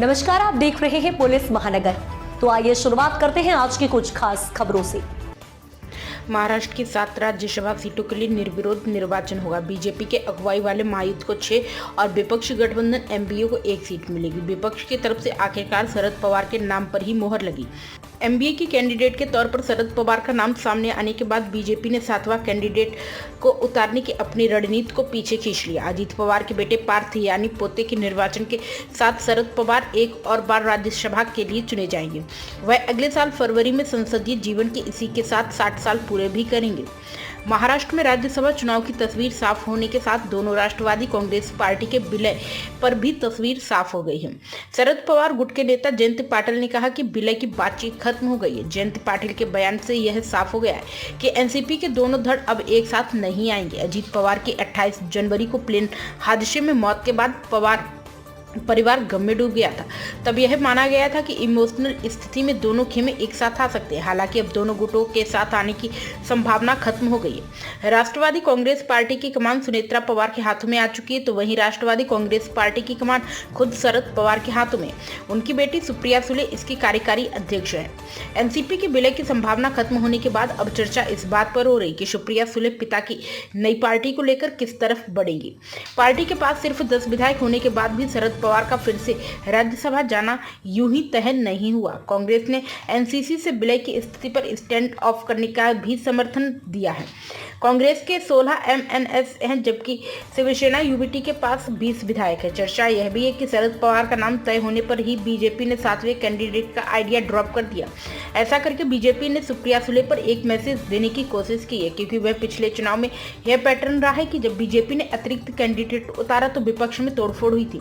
नमस्कार, आप देख रहे हैं पुलिस महानगर। तो आइए शुरुआत करते हैं आज की कुछ खास खबरों से। महाराष्ट्र की 7 राज्यसभा सीटों के लिए निर्विरोध निर्वाचन होगा। बीजेपी के अगुवाई वाले महायुति को 6 और विपक्षी गठबंधन एमबीए को 1 सीट मिलेगी। विपक्ष की तरफ से आखिरकार शरद पवार के नाम पर ही मोहर लगी। एमबीए की कैंडिडेट के तौर पर शरद पवार का नाम सामने आने के बाद बीजेपी ने 7वां कैंडिडेट को उतारने की अपनी रणनीति को पीछे खींच लिया। अजीत पवार के बेटे पार्थ यानी पोते के निर्वाचन के साथ शरद पवार एक और बार राज्यसभा के लिए चुने जाएंगे। वह अगले साल फरवरी में संसदीय जीवन के इसी के साथ 60 साल पूरे भी करेंगे। महाराष्ट्र में राज्यसभा चुनाव की तस्वीर साफ होने के साथ दोनों राष्ट्रवादी कांग्रेस पार्टी के विलय पर भी तस्वीर साफ हो गई है। शरद पवार गुट के नेता जयंत पाटिल ने कहा कि विलय की बातचीत खत्म हो गई है। जयंत पाटिल के बयान से यह साफ हो गया है कि एनसीपी के दोनों धड़ अब एक साथ नहीं आएंगे। अजीत पवार की 28 जनवरी को प्लेन हादसे में मौत के बाद पवार परिवार गम में डूब गया था। तब यह माना गया था कि इमोशनल स्थिति में दोनों खेमे एक साथ आ सकते हैं। हालांकि अब दोनों गुटों के साथ आने की संभावना खत्म हो गई है। राष्ट्रवादी कांग्रेस पार्टी की कमान सुनेत्रा पवार के हाथों में आ चुकी है, तो वहीं राष्ट्रवादी कांग्रेस पार्टी की कमान खुद शरद पवार के हाथों में। उनकी बेटी सुप्रिया सुले इसकी कार्यकारी अध्यक्ष है। एनसीपी के विलय की संभावना खत्म होने के बाद अब चर्चा इस बात पर हो रही कि सुप्रिया सुले पिता की नई पार्टी को लेकर किस तरफ बढ़ेंगी। पार्टी के पास सिर्फ 10 विधायक होने के बाद भी शरद पवार का फिर से राज्यसभा जाना यूं ही तय नहीं हुआ। कांग्रेस ने एनसीसी से विलय की स्थिति पर स्टैंड ऑफ करने का भी समर्थन दिया है। कांग्रेस के 16 एमएनएस हैं, जबकि शिवसेना यूबीटी के पास 20 विधायक है। चर्चा यह भी है कि शरद पवार का नाम तय होने पर ही बीजेपी ने 7वें कैंडिडेट का आइडिया ड्रॉप कर दिया। ऐसा करके बीजेपी ने सुप्रिया सुले पर एक मैसेज देने की कोशिश की है, क्योंकि वह पिछले चुनाव में यह पैटर्न रहा है कि जब बीजेपी ने अतिरिक्त कैंडिडेट उतारा तो विपक्ष में तोड़फोड़ हुई थी।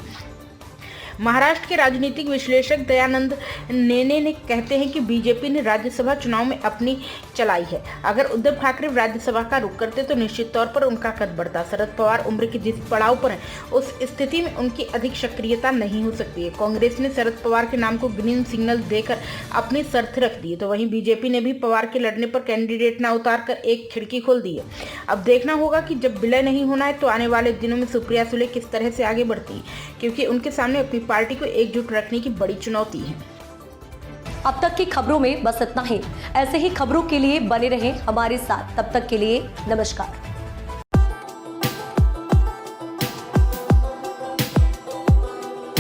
महाराष्ट्र के राजनीतिक विश्लेषक दयानंद नेने ने कहते हैं कि बीजेपी ने राज्यसभा चुनाव में अपनी चलाई है। अगर उद्धव ठाकरे राज्यसभा का रुख करते तो निश्चित तौर पर उनका कद बढ़ता। शरद पवार उम्र के जिस पड़ाव पर हैं, उस स्थिति में उनकी अधिक सक्रियता नहीं हो सकती है। कांग्रेस ने शरद पवार के नाम को ग्रीन सिग्नल देकर अपनी शर्त रख दी है, तो वहीं बीजेपी ने भी पवार के लड़ने पर कैंडिडेट न उतार कर एक खिड़की खोल दी है। अब देखना होगा कि जब विलय नहीं होना है तो आने वाले दिनों में सुप्रिया सुले किस तरह से आगे बढ़ती है, क्योंकि उनके सामने अपनी पार्टी को एकजुट रखने की बड़ी चुनौती है। अब तक की खबरों में बस इतना ही। ऐसे ही खबरों के लिए बने रहें हमारे साथ। तब तक के लिए नमस्कार।